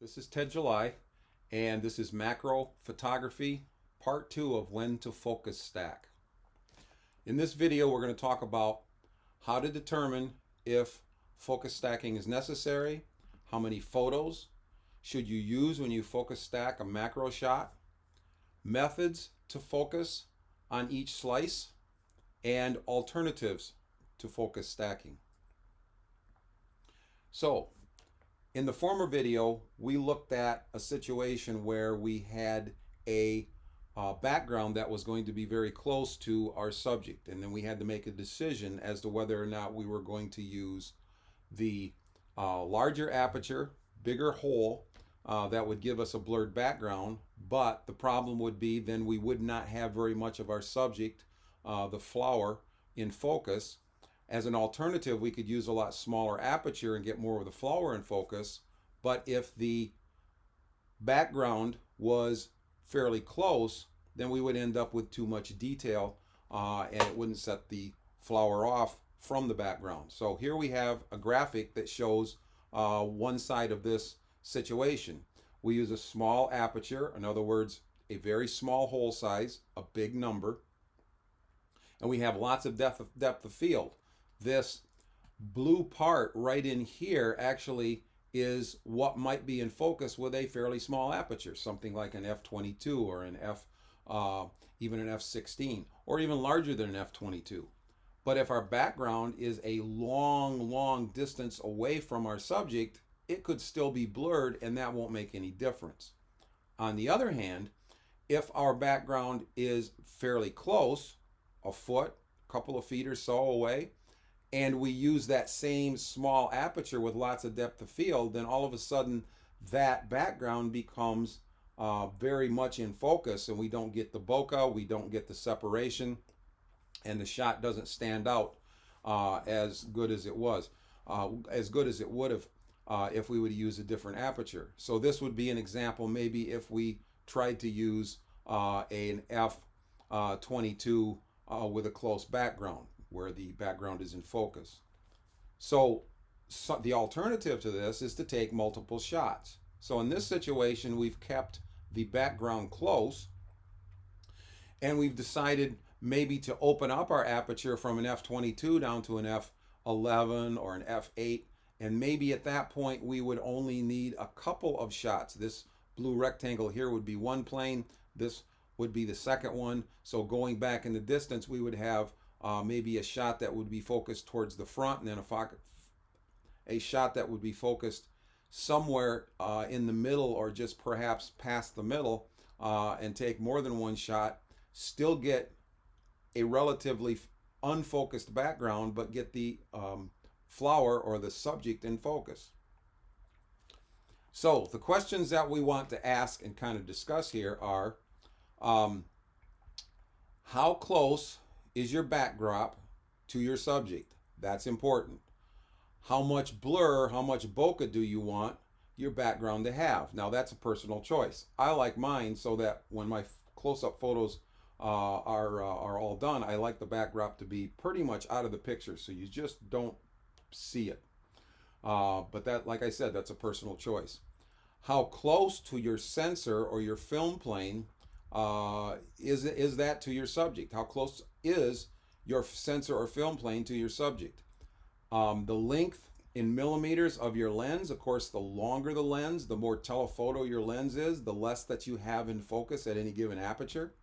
This is Ted July, and this is Macro Photography, Part 2 of When to Focus Stack. In this video, we're going to talk about how to determine if focus stacking is necessary, how many photos should you use when you focus stack a macro shot, methods to focus on each slice, and alternatives to focus stacking. So, in the former video, we looked at a situation where we had a background that was going to be very close to our subject, and then we had to make a decision as to whether or not we were going to use the larger aperture, bigger hole that would give us a blurred background, but the problem would be then we would not have very much of our subject, the flower, in focus. As an alternative, we could use a lot smaller aperture and get more of the flower in focus. But if the background was fairly close, then we would end up with too much detail and it wouldn't set the flower off from the background. So here we have a graphic that shows one side of this situation. We use a small aperture, in other words, a very small hole size, a big number, and we have lots of depth of field. This blue part right in here actually is what might be in focus with a fairly small aperture, something like an f22 or an even an f16, or even larger than an f22. But if our background is a long distance away from our subject, it could still be blurred and that won't make any difference. On the other hand, if our background is fairly close, a foot, a couple of feet or so away, and we use that same small aperture with lots of depth of field, then all of a sudden that background becomes very much in focus, and we don't get the bokeh, we don't get the separation, and the shot doesn't stand out as good as it was, as good as it would have if we would use a different aperture. So this would be an example maybe if we tried to use an f22 with a close background, where the background is in focus. So the alternative to this is to take multiple shots. So in this situation, we've kept the background close, and we've decided maybe to open up our aperture from an f22 down to an f11 or an f8, and maybe at that point we would only need a couple of shots. This blue rectangle here would be one plane, this would be the second one. So going back in the distance, we would have maybe a shot that would be focused towards the front, and then a shot that would be focused somewhere in the middle, or just perhaps past the middle, and take more than one shot, still get a relatively unfocused background, but get the flower or the subject in focus. So the questions that we want to ask and kind of discuss here are, how close is your backdrop to your subject? That's important. How much blur, how much bokeh do you want your background to have? Now that's a personal choice. I like mine so that when my close-up photos are all done, I like the backdrop to be pretty much out of the picture, so you just don't see it. But that, like I said, that's a personal choice. How close to your sensor or your film plane is that to your subject? How close is your sensor or film plane to your subject? The length in millimeters of your lens, of course, the longer the lens, the more telephoto your lens is, the less that you have in focus at any given aperture.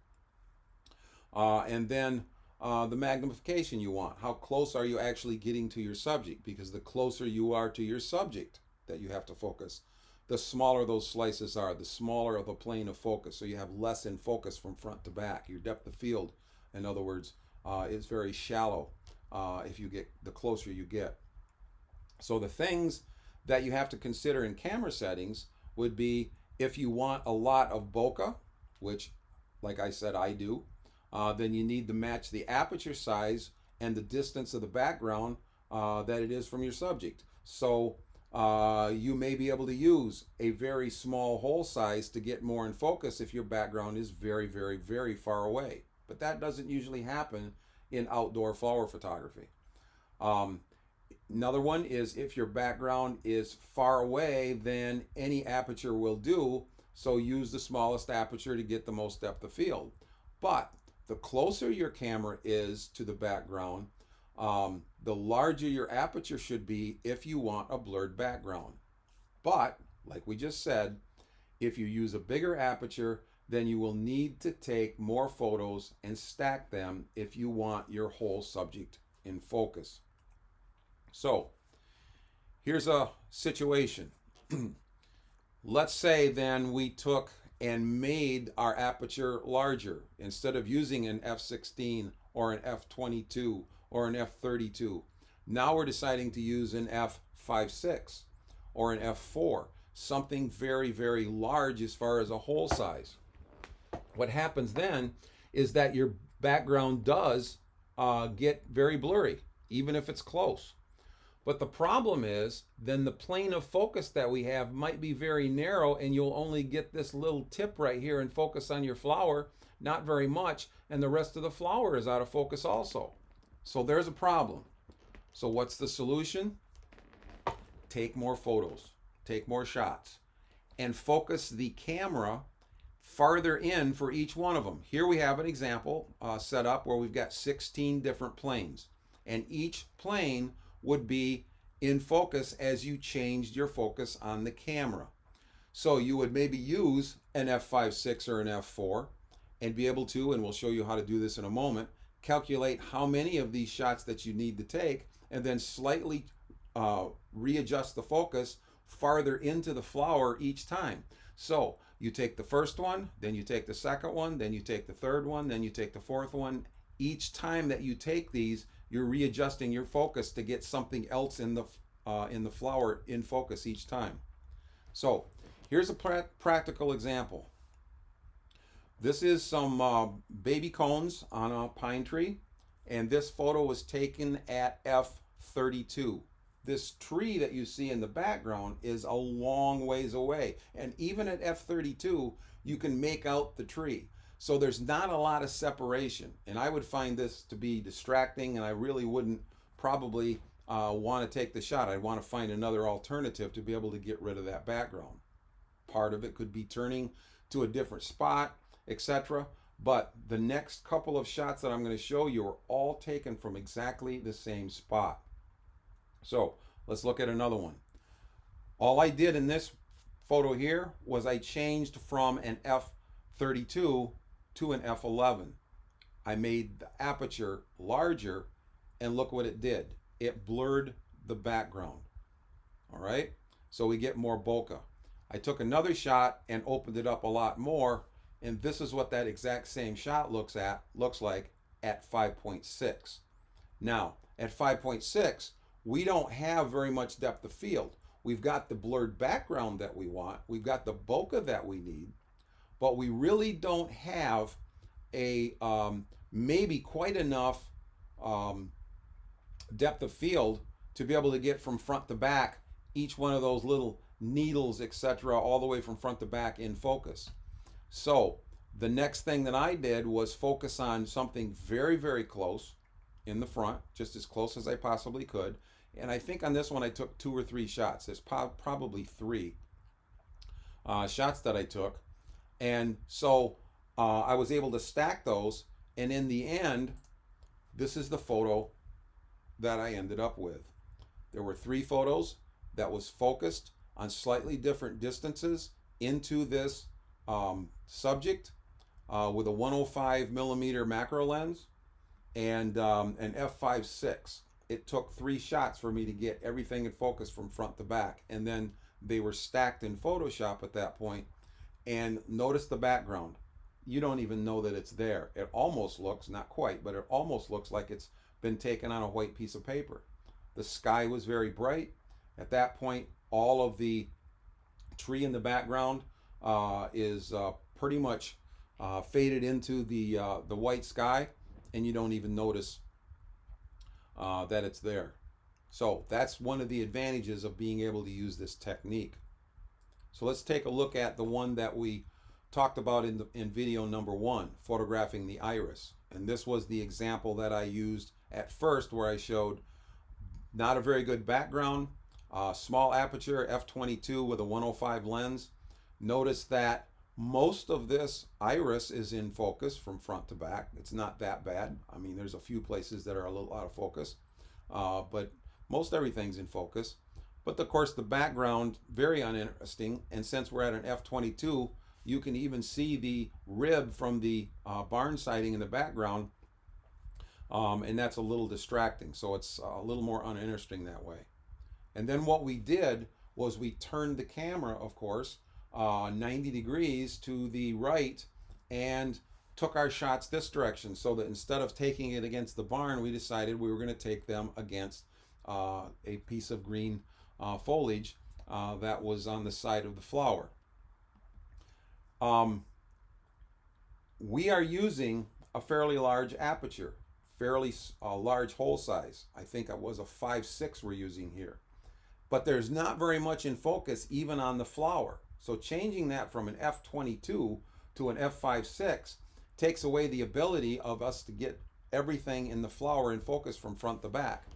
And then the magnification you want. How close are you actually getting to your subject? Because the closer you are to your subject that you have to focus, the smaller those slices are, the smaller of the plane of focus, so you have less in focus from front to back. Your depth of field, in other words, is very shallow if you get, the closer you get. So the things that you have to consider in camera settings would be, if you want a lot of bokeh, which, like I said, I do, then you need to match the aperture size and the distance of the background that it is from your subject. So you may be able to use a very small hole size to get more in focus if your background is very far away. But that doesn't usually happen in outdoor flower photography. Another one is if your background is far away, then any aperture will do. So use the smallest aperture to get the most depth of field. But the closer your camera is to the background, the larger your aperture should be if you want a blurred background. But, like we just said, if you use a bigger aperture, then you will need to take more photos and stack them if you want your whole subject in focus. So, here's a situation. Let's say then we took and made our aperture larger. Instead of using an f16 or an f22 or an f32, now we're deciding to use an f5.6 or an f4, something very, very large as far as a hole size. What happens then is that your background does get very blurry, even if it's close. But the problem is, then the plane of focus that we have might be very narrow, and you'll only get this little tip right here and focus on your flower, not very much, and the rest of the flower is out of focus also. So there's a problem. So what's the solution? Take more photos, take more shots, and focus the camera farther in for each one of them. Here we have an example set up where we've got 16 different planes, and each plane would be in focus as you changed your focus on the camera. So you would maybe use an f5.6 or an f4 and be able to, and we'll show you how to do this in a moment, calculate how many of these shots that you need to take and then slightly readjust the focus farther into the flower each time. So you take the first one, then you take the second one, then you take the third one, then you take the fourth one. Each time that you take these, you're readjusting your focus to get something else in the flower in focus each time. So here's a practical example. This is some baby cones on a pine tree, and this photo was taken at f32. This tree that you see in the background is a long ways away, and even at f32 you can make out the tree. So there's not a lot of separation, and I would find this to be distracting, and I really wouldn't probably want to take the shot. I'd want to find another alternative to be able to get rid of that background. Part of it could be turning to a different spot, etc. But the next couple of shots that I'm going to show you are all taken from exactly the same spot. So let's look at another one. All I did in this photo here was I changed from an f32 to an f11. I made the aperture larger, and look what it did. It blurred the background. All right, so we get more bokeh. I took another shot and opened it up a lot more, and this is what that exact same shot looks like at 5.6. Now at 5.6 we don't have very much depth of field. We've got the blurred background that we want, we've got the bokeh that we need, but we really don't have a maybe quite enough depth of field to be able to get from front to back each one of those little needles, etc., all the way from front to back in focus. So the next thing that I did was focus on something very, very close in the front, just as close as I possibly could. And I think on this one I took 2 or 3 shots. There's probably 3 shots that I took. And so I was able to stack those, and in the end, this is the photo that I ended up with. There were 3 photos that was focused on slightly different distances into this subject with a 105 millimeter macro lens and an f5.6. It took 3 shots for me to get everything in focus from front to back, and then they were stacked in Photoshop at that point. And notice the background. You don't even know that it's there. It almost looks, not quite, but it almost looks like it's been taken on a white piece of paper. The sky was very bright. At that point, all of the tree in the background is pretty much faded into the white sky, and you don't even notice that it's there. So that's one of the advantages of being able to use this technique. So let's take a look at the one that we talked about in video number 1, photographing the iris. And this was the example that I used at first, where I showed Not a very good background. Small aperture, f/22 with a 105 lens. Notice that most of this iris is in focus from front to back. It's not that bad. I mean, there's a few places that are a little out of focus, but most everything's in focus. But of course, the background, very uninteresting. And since we're at an f/22, you can even see the rib from the barn siding in the background, and that's a little distracting. So it's a little more uninteresting that way. And then what we did was we turned the camera, of course, 90 degrees to the right and took our shots this direction, so that instead of taking it against the barn, we decided we were going to take them against a piece of green foliage that was on the side of the flower. We are using a fairly large aperture, fairly large hole size. I think it was a 5.6 we're using here. But there's not very much in focus even on the flower. So changing that from an f/22 to an f5.6 takes away the ability of us to get everything in the flower in focus from front to back.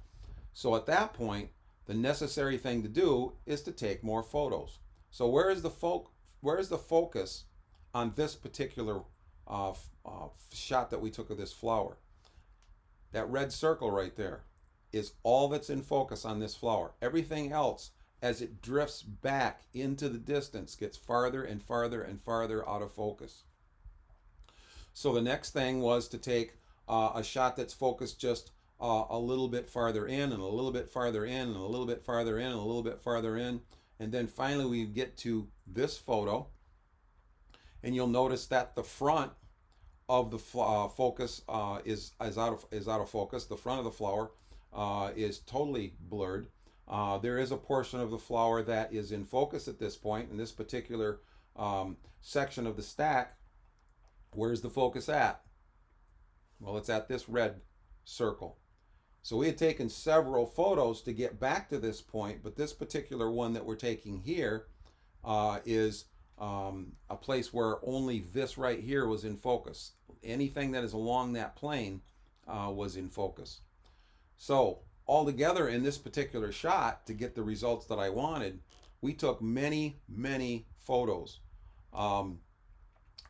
So at that point, the necessary thing to do is to take more photos. So where is the focus on this particular shot that we took of this flower? That red circle right there is all that's in focus on this flower. Everything else, as it drifts back into the distance, gets farther and farther and farther out of focus. So the next thing was to take a shot that's focused just a little bit farther in, and a little bit farther in, and a little bit farther in, and a little bit farther in. And then finally we get to this photo, and you'll notice that the front of the focus is out of focus. The front of the flower is totally blurred. There is a portion of the flower that is in focus at this point. In this particular section of the stack, where's the focus at? Well, it's at this red circle. So we had taken several photos to get back to this point, but this particular one that we're taking here is a place where only this right here was in focus. Anything that is along that plane was in focus. So altogether in this particular shot, to get the results that I wanted, we took many, many photos, a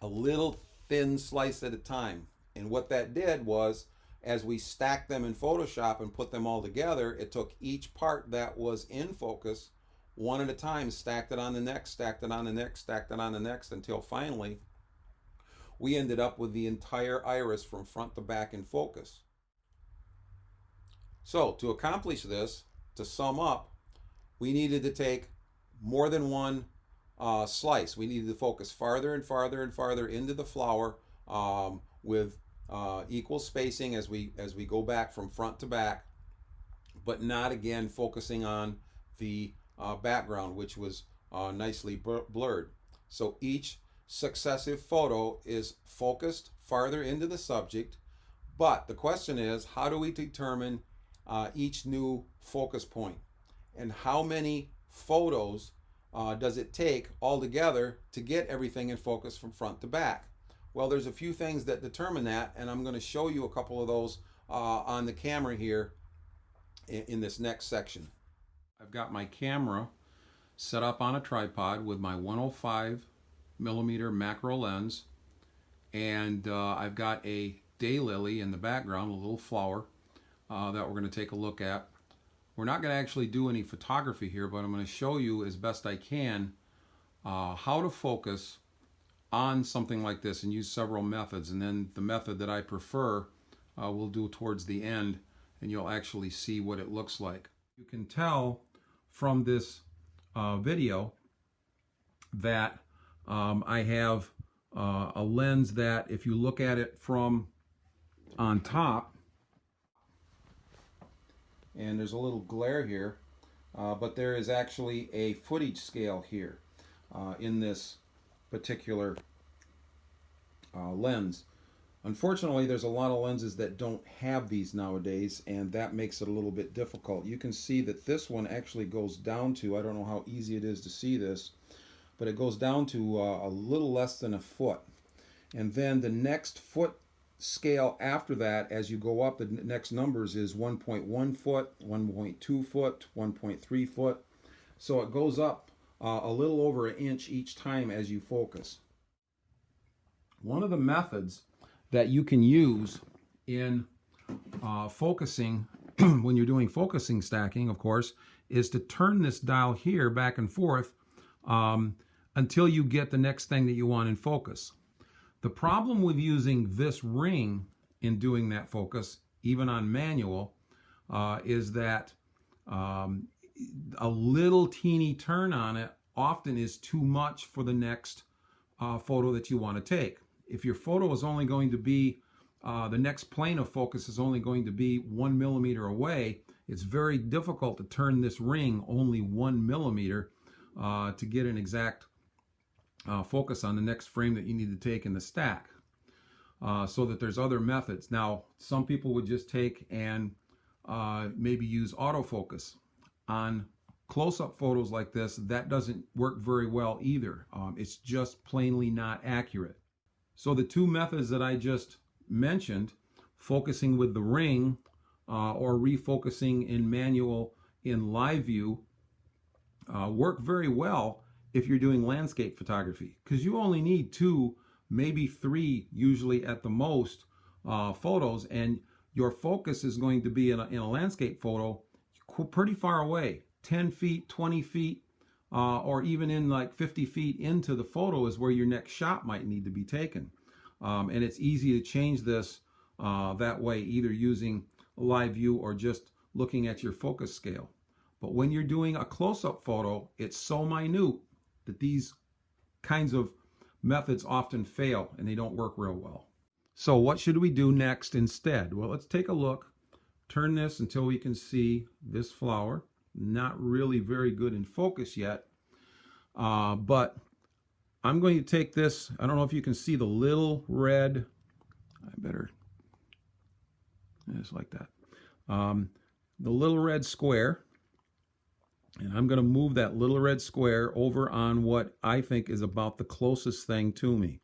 little thin slice at a time. And what that did was, as we stacked them in Photoshop and put them all together, it took each part that was in focus one at a time, stacked it on the next, stacked it on the next, stacked it on the next, until finally we ended up with the entire iris from front to back in focus. So to accomplish this, to sum up, we needed to take more than one slice. We needed to focus farther and farther and farther into the flower with equal spacing as we go back from front to back, but not again focusing on the background, which was nicely blurred. So each successive photo is focused farther into the subject, but the question is, how do we determine each new focus point, and how many photos does it take altogether to get everything in focus from front to back? Well, there's a few things that determine that, and I'm going to show you a couple of those on the camera here in this next section. I've got my camera set up on a tripod with my 105 millimeter macro lens, and I've got a daylily in the background, a little flower that we're going to take a look at. We're not going to actually do any photography here, but I'm going to show you as best I can how to focus on something like this, and use several methods. And then the method that I prefer we'll do towards the end, and you'll actually see what it looks like. You can tell from this video that I have a lens that, if you look at it from on top, and there's a little glare here, but there is actually a footage scale here in this particular lens. Unfortunately, there's a lot of lenses that don't have these nowadays, and that makes it a little bit difficult. You can see that this one actually goes down to, I don't know how easy it is to see this, but it goes down to a little less than a foot. And then the next foot scale after that, as you go up, the next numbers is 1.1 foot, 1.2 foot, 1.3 foot. So it goes up a little over an inch each time as you focus. One of the methods that you can use in focusing, when you're doing focusing stacking, of course, is to turn this dial here back and forth until you get the next thing that you want in focus. The problem with using this ring in doing that focus, even on manual, is that a little teeny turn on it often is too much for the next photo that you want to take. If your photo is only going to be, the next plane of focus is only going to be 1 millimeter away, it's very difficult to turn this ring only 1 millimeter to get an exact focus on the next frame that you need to take in the stack. So that there's other methods. Now, some people would just take and maybe use autofocus. On close-up photos like this, that doesn't work very well either. It's just plainly not accurate. So the two methods that I just mentioned, focusing with the ring or refocusing in manual in live view, work very well if you're doing landscape photography, because you only need 2, maybe 3 usually at the most photos, and your focus is going to be in a landscape photo pretty far away, 10 feet, 20 feet, or even in like 50 feet into the photo is where your next shot might need to be taken. And it's easy to change this that way, either using live view or just looking at your focus scale. But when you're doing a close-up photo, it's so minute that these kinds of methods often fail and they don't work real well. So what should we do next instead? Well, let's take a look. Turn this until we can see this flower. Not really very good in focus yet, but I'm going to take this. I don't know if you can see the little red. I better, just like that. The little red square. And I'm going to move that little red square over on what I think is about the closest thing to me.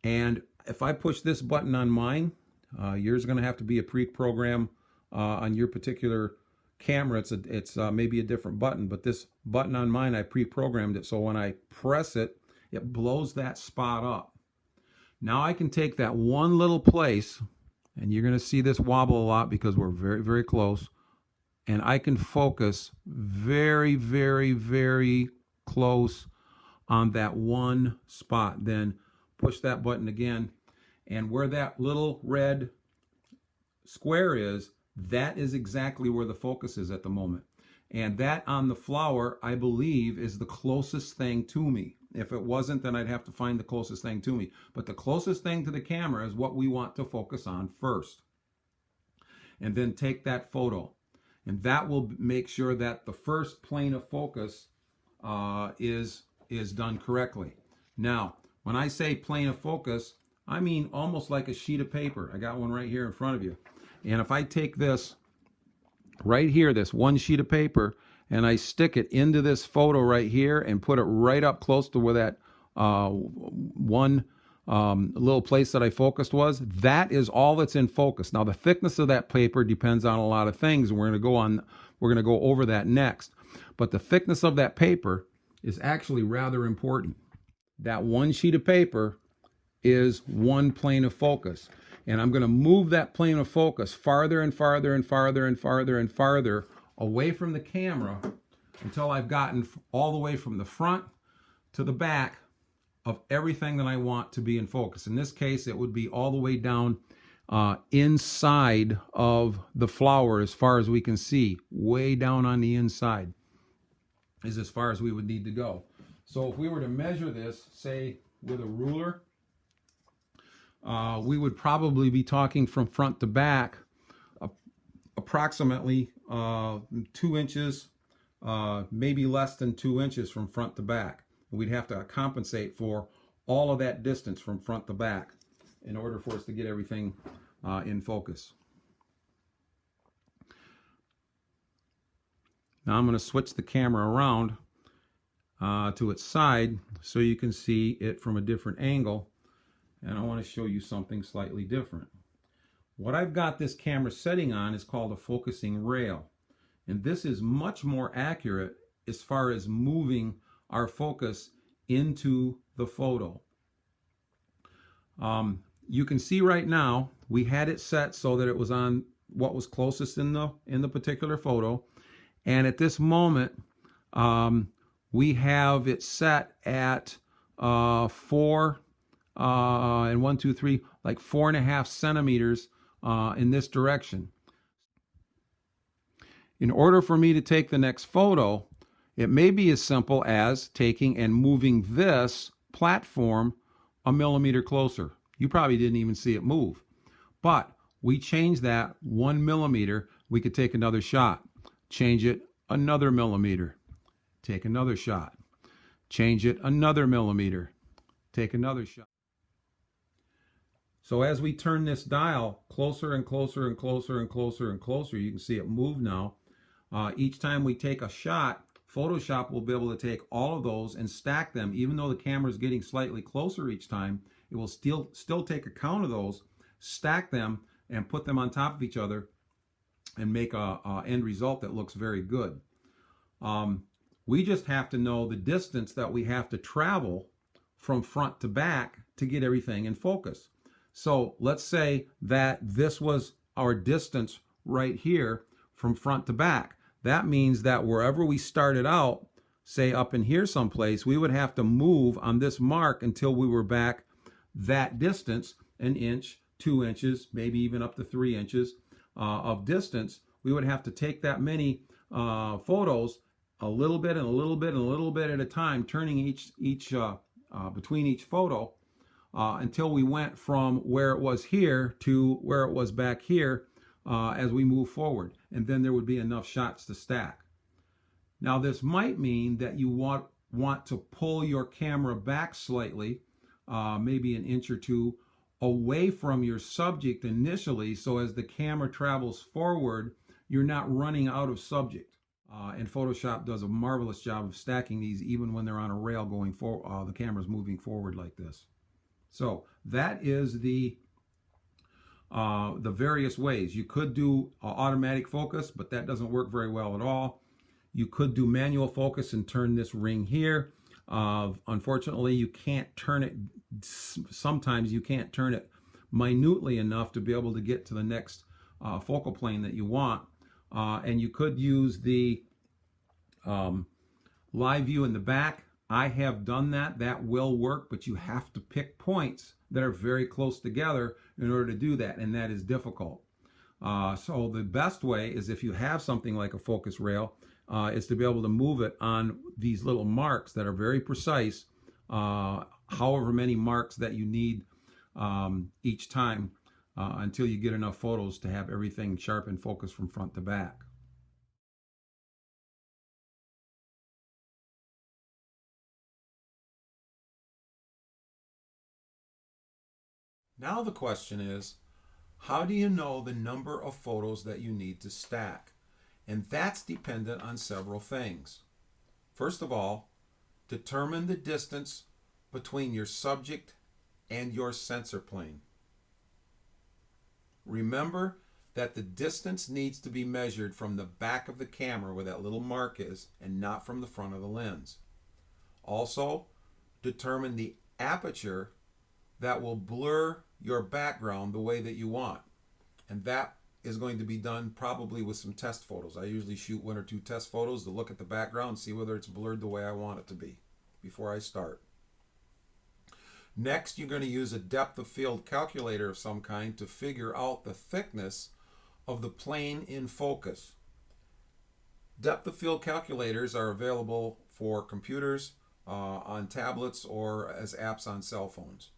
And if I push this button on mine, yours is going to have to be a pre-program on your particular camera. It's maybe a different button, but this button on mine, I pre-programmed it. So when I press it, it blows that spot up. Now I can take that one little place, and you're going to see this wobble a lot because we're very, very close. And I can focus very, very, very close on that one spot. Then push that button again. And where that little red square is, that is exactly where the focus is at the moment. And that on the flower, I believe, is the closest thing to me. If it wasn't, then I'd have to find the closest thing to me. But the closest thing to the camera is what we want to focus on first. And then take that photo. And that will make sure that the first plane of focus is done correctly. Now, when I say plane of focus, I mean almost like a sheet of paper. I got one right here in front of you. And if I take this right here, this one sheet of paper, and I stick it into this photo right here and put it right up close to where that one little place that I focused was, that is all that's in focus. Now the thickness of that paper depends on a lot of things, and we're going to go over that next. But the thickness of that paper is actually rather important. That one sheet of paper is one plane of focus. And I'm going to move that plane of focus farther and farther and farther and farther and farther away from the camera until I've gotten all the way from the front to the back of everything that I want to be in focus. In this case, it would be all the way down inside of the flower as far as we can see. Way down on the inside is as far as we would need to go. So if we were to measure this, say with a ruler, we would probably be talking from front to back approximately 2 inches, maybe less than 2 inches from front to back. We'd have to compensate for all of that distance from front to back in order for us to get everything in focus. Now I'm going to switch the camera around to its side so you can see it from a different angle. and I want to show you something slightly different. What I've got this camera setting on is called a focusing rail. And this is much more accurate as far as moving our focus into the photo. You can see right now we had it set so that it was on what was closest in the particular photo, and at this moment we have it set at 4 and 1, 2, 3, like 4.5 centimeters in this direction. In order for me to take the next photo, it may be as simple as taking and moving this platform a millimeter closer. You probably didn't even see it move. But we change that 1 millimeter, we could take another shot. Change it another millimeter. Take another shot. Change it another millimeter. Take another shot. So as we turn this dial closer and closer and closer and closer and closer, you can see it move now. Each time we take a shot, Photoshop will be able to take all of those and stack them. Even though the camera is getting slightly closer each time, it will still take account of those, stack them, and put them on top of each other and make a end result that looks very good. We just have to know the distance that we have to travel from front to back to get everything in focus. So let's say that this was our distance right here from front to back. That means that wherever we started out, say up in here someplace, we would have to move on this mark until we were back that distance, an inch, 2 inches, maybe even up to 3 inches of distance. We would have to take that many photos a little bit and a little bit and a little bit at a time, turning between each photo until we went from where it was here to where it was back here as we move forward. And then there would be enough shots to stack. Now this might mean that you want to pull your camera back slightly, maybe an inch or two, away from your subject initially, so as the camera travels forward, you're not running out of subject. And Photoshop does a marvelous job of stacking these even when they're on a rail going forward, the camera's moving forward like this. So that is the various ways. You could do automatic focus, but that doesn't work very well at all. You could do manual focus and turn this ring here. Unfortunately, you can't turn it, sometimes you can't turn it minutely enough to be able to get to the next focal plane that you want. And you could use the live view in the back. I have done that. That will work, but you have to pick points that are very close together in order to do that, and that is difficult. So the best way is, if you have something like a focus rail, is to be able to move it on these little marks that are very precise, however many marks that you need each time, until you get enough photos to have everything sharp and focused from front to back. Now the question is, how do you know the number of photos that you need to stack? And that's dependent on several things. First of all, determine the distance between your subject and your sensor plane. Remember that the distance needs to be measured from the back of the camera where that little mark is, and not from the front of the lens. Also, determine the aperture that will blur your background the way that you want. And that is going to be done probably with some test photos. I usually shoot 1 or 2 test photos to look at the background, see whether it's blurred the way I want it to be before I start. Next, you're going to use a depth of field calculator of some kind to figure out the thickness of the plane in focus. Depth of field calculators are available for computers, on tablets, or as apps on cell phones.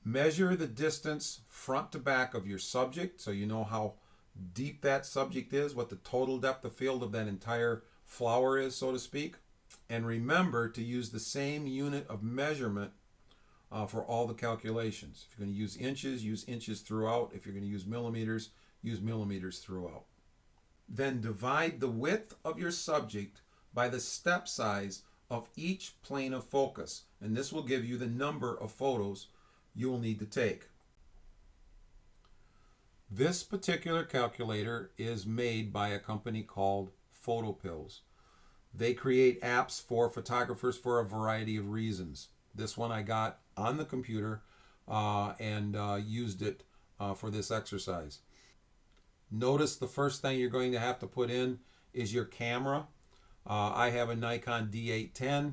Measure the distance front to back of your subject so you know how deep that subject is, what the total depth of field of that entire flower is, so to speak. And remember to use the same unit of measurement for all the calculations. If you're going to use inches throughout. If you're going to use millimeters throughout. Then divide the width of your subject by the step size of each plane of focus. And this will give you the number of photos you will need to take. This particular calculator is made by a company called PhotoPills. They create apps for photographers for a variety of reasons. This one I got on the computer and used it for this exercise. Notice the first thing you're going to have to put in is your camera. I have a Nikon D810.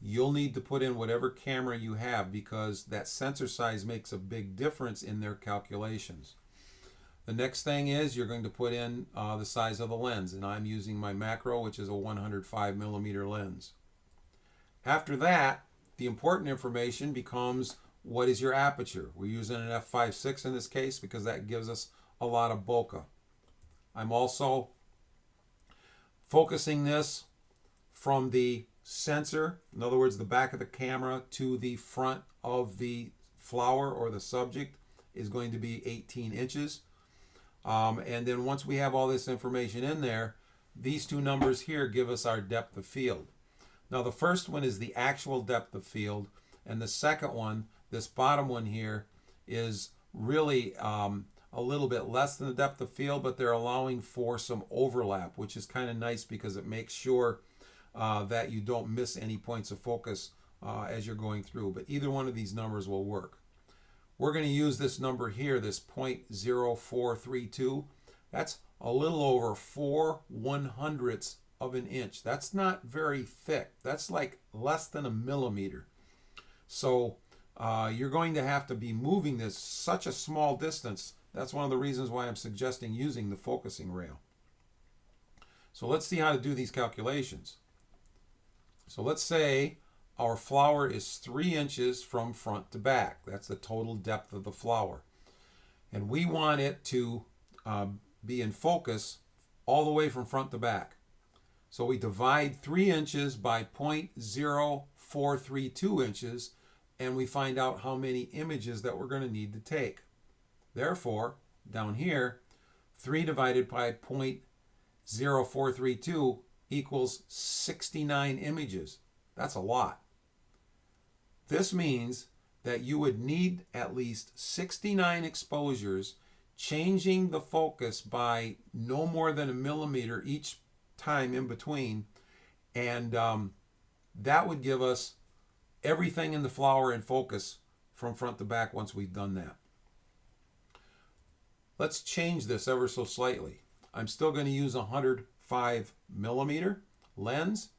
You'll need to put in whatever camera you have because that sensor size makes a big difference in their calculations. The next thing is you're going to put in the size of the lens, and I'm using my macro, which is a 105 millimeter lens. After that, the important information becomes what is your aperture. We're using an f/5.6 in this case because that gives us a lot of bokeh. I'm also focusing this from the sensor, in other words, the back of the camera, to the front of the flower or the subject is going to be 18 inches. And then once we have all this information in there, these two numbers here give us our depth of field. Now the first one is the actual depth of field, and the second one, this bottom one here, is really a little bit less than the depth of field, but they're allowing for some overlap, which is kind of nice because it makes sure that you don't miss any points of focus as you're going through. But either one of these numbers will work. We're going to use this number here, this 0.0432. That's a little over 4/100ths of an inch. That's not very thick. That's like less than a millimeter. So you're going to have to be moving this such a small distance. That's one of the reasons why I'm suggesting using the focusing rail. So let's see how to do these calculations. So let's say our flower is 3 inches from front to back. That's the total depth of the flower. And we want it to be in focus all the way from front to back. So we divide 3 inches by 0.0432 inches, and we find out how many images that we're going to need to take. Therefore, down here, 3 divided by 0.0432 equals 69 images. That's a lot. This means that you would need at least 69 exposures, changing the focus by no more than a millimeter each time in between, and that would give us everything in the flower in focus from front to back once we've done that. Let's change this ever so slightly. I'm still going to use a 105 millimeter lens.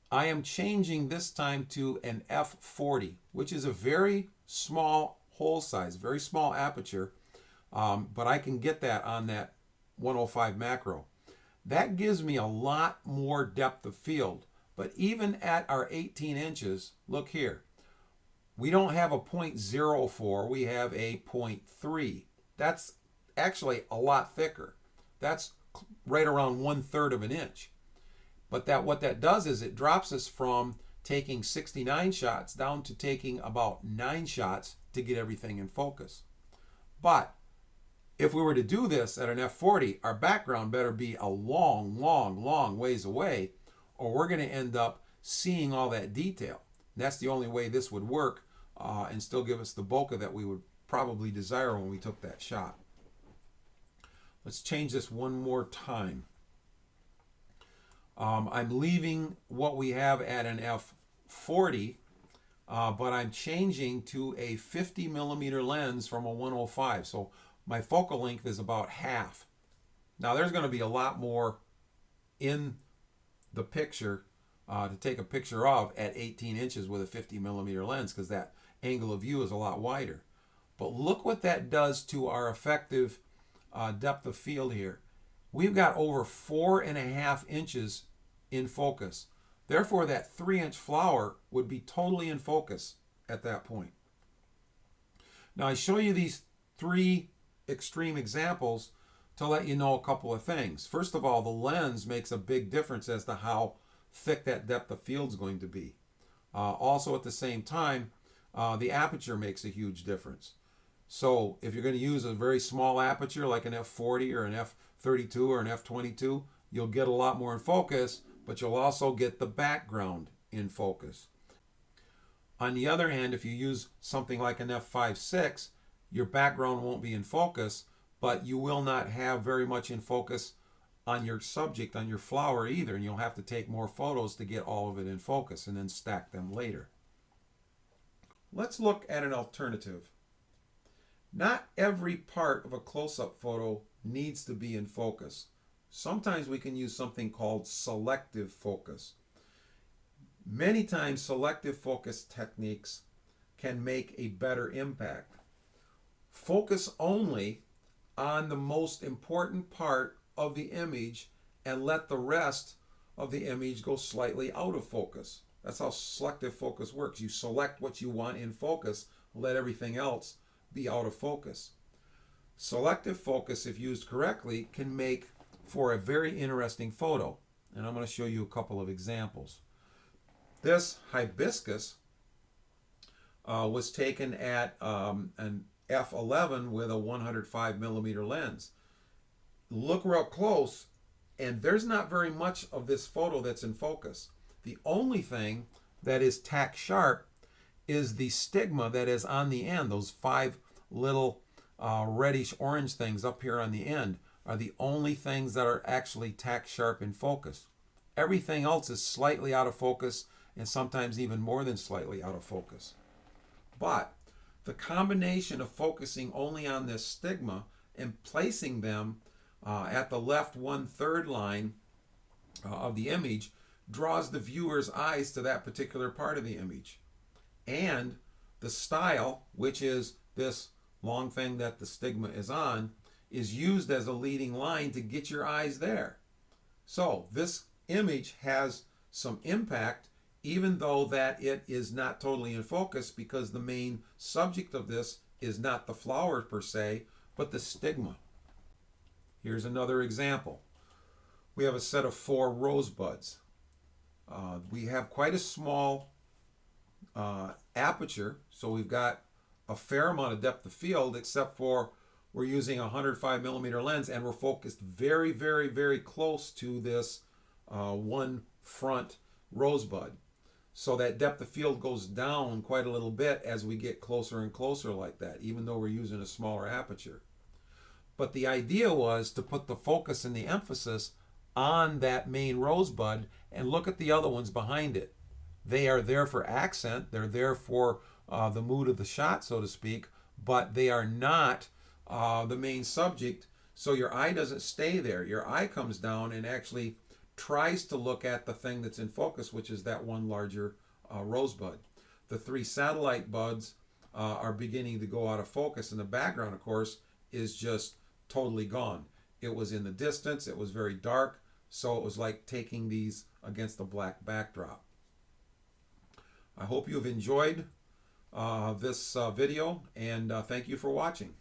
I am changing this time to an f/40, which is a very small hole size, very small aperture, but I can get that on that 105 macro. That gives me a lot more depth of field, but even at our 18 inches, look here, we don't have a 0.04, we have a 0.3. That's actually a lot thicker. That's right around 1/3 of an inch. But what that does is it drops us from taking 69 shots down to taking about 9 shots to get everything in focus. But if we were to do this at an f/40, our background better be a long, long, long ways away, or we're going to end up seeing all that detail. And that's the only way this would work and still give us the bokeh that we would probably desire when we took that shot. Let's change this one more time. I'm leaving what we have at an f/40, but I'm changing to a 50 millimeter lens from a 105. So my focal length is about half. Now there's going to be a lot more in the picture to take a picture of at 18 inches with a 50 millimeter lens because that angle of view is a lot wider. But look what that does to our effective depth of field here. We've got over 4.5 inches in focus. Therefore, that 3-inch flower would be totally in focus at that point. Now, I show you these 3 extreme examples to let you know a couple of things. First of all, the lens makes a big difference as to how thick that depth of field is going to be. Also, at the same time, the aperture makes a huge difference. So if you're going to use a very small aperture like an f/40 or an f/32 or an f/22, you'll get a lot more in focus, but you'll also get the background in focus. On the other hand, if you use something like an f5.6, your background won't be in focus, but you will not have very much in focus on your subject, on your flower either, and you'll have to take more photos to get all of it in focus and then stack them later. Let's look at an alternative. Not every part of a close-up photo needs to be in focus. Sometimes we can use something called selective focus. Many times selective focus techniques can make a better impact. Focus only on the most important part of the image and let the rest of the image go slightly out of focus. That's how selective focus works. You select what you want in focus, let everything else be out of focus. Selective focus, if used correctly, can make for a very interesting photo. And I'm going to show you a couple of examples. This hibiscus was taken at an f11 with a 105 millimeter lens. Look real close, and there's not very much of this photo that's in focus. The only thing that is tack sharp is the stigma that is on the end. Those 5 little reddish orange things up here on the end are the only things that are actually tack sharp in focus. Everything else is slightly out of focus, and sometimes even more than slightly out of focus. But the combination of focusing only on this stigma and placing them at the left 1/3 line of the image draws the viewer's eyes to that particular part of the image. And the style, which is this long thing that the stigma is on, is used as a leading line to get your eyes there. So this image has some impact, even though that it is not totally in focus, because the main subject of this is not the flower per se, but the stigma. Here's another example. We have a set of 4 rosebuds. We have quite a small aperture, so we've got a fair amount of depth of field, except for we're using a 105 millimeter lens, and we're focused very, very, very close to this one front rosebud. So that depth of field goes down quite a little bit as we get closer and closer like that, even though we're using a smaller aperture. But the idea was to put the focus and the emphasis on that main rosebud and look at the other ones behind it. They are there for accent, they're there for the mood of the shot, so to speak, but they are not the main subject, so your eye doesn't stay there. Your eye comes down and actually tries to look at the thing that's in focus, which is that one larger rosebud. The 3 satellite buds are beginning to go out of focus, and the background, of course, is just totally gone. It was in the distance, it was very dark, so it was like taking these against a black backdrop. I hope you've enjoyed this video, and thank you for watching.